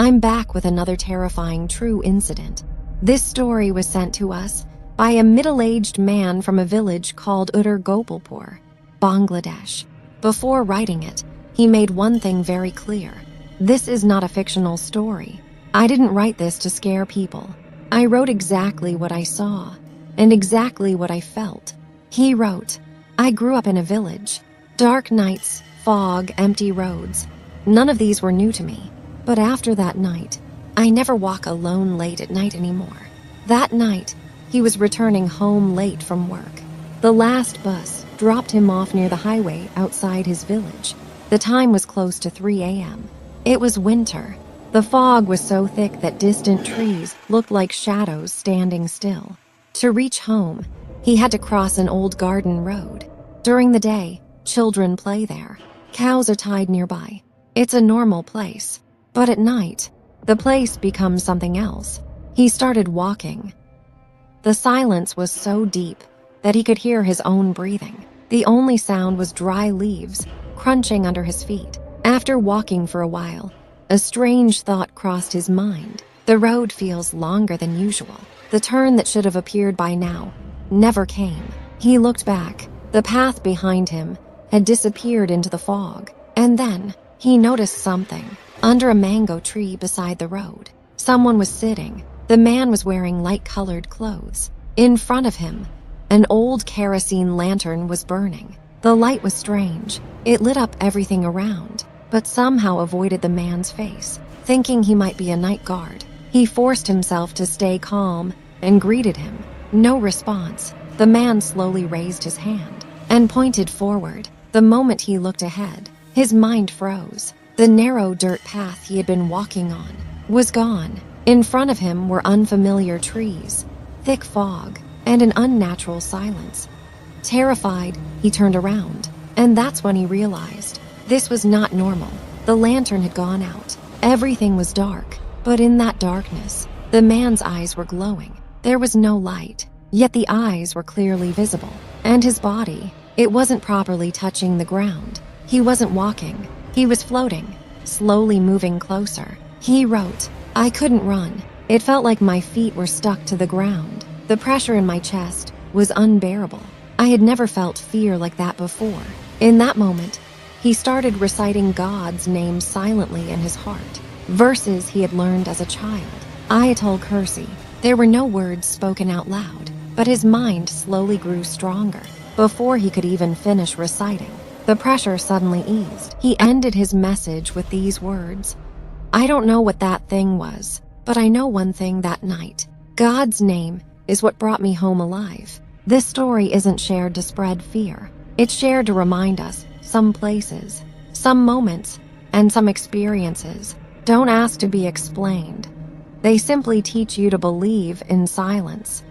I'm back with another terrifying true incident. This story was sent to us by a middle-aged man from a village called Uttar Gopalpur, Bangladesh. Before writing it, he made one thing very clear. This is not a fictional story. I didn't write this to scare people. I wrote exactly what I saw and exactly what I felt. He wrote, I grew up in a village. Dark nights, fog, empty roads. None of these were new to me. But after that night, I never walk alone late at night anymore. That night, he was returning home late from work. The last bus dropped him off near the highway outside his village. The time was close to 3 a.m. It was winter. The fog was so thick that distant trees looked like shadows standing still. To reach home, he had to cross an old garden road. During the day, children play there. Cows are tied nearby. It's a normal place. But at night, the place becomes something else. He started walking. The silence was so deep that he could hear his own breathing. The only sound was dry leaves crunching under his feet. After walking for a while, a strange thought crossed his mind. The road feels longer than usual. The turn that should have appeared by now never came. He looked back. The path behind him had disappeared into the fog. And then he noticed something. Under a mango tree beside the road, someone was sitting. The man was wearing light-colored clothes. In front of him, an old kerosene lantern was burning. The light was strange. It lit up everything around, but somehow avoided the man's face. Thinking he might be a night guard, he forced himself to stay calm and greeted him. No response. The man slowly raised his hand and pointed forward. The moment he looked ahead, his mind froze. The narrow dirt path he had been walking on was gone. In front of him were unfamiliar trees, thick fog, and an unnatural silence. Terrified, he turned around, and that's when he realized this was not normal. The lantern had gone out. Everything was dark, but in that darkness, the man's eyes were glowing. There was no light, yet the eyes were clearly visible. And his body, it wasn't properly touching the ground. He wasn't walking. He was floating, slowly moving closer. He wrote, I couldn't run. It felt like my feet were stuck to the ground. The pressure in my chest was unbearable. I had never felt fear like that before. In that moment, he started reciting God's name silently in his heart, verses he had learned as a child. Ayatul Kursi. There were no words spoken out loud, but his mind slowly grew stronger. Before he could even finish reciting, the pressure suddenly eased. He ended his message with these words, I don't know what that thing was, but I know one thing that night. God's name is what brought me home alive. This story isn't shared to spread fear. It's shared to remind us some places, some moments, and some experiences don't ask to be explained. They simply teach you to believe in silence.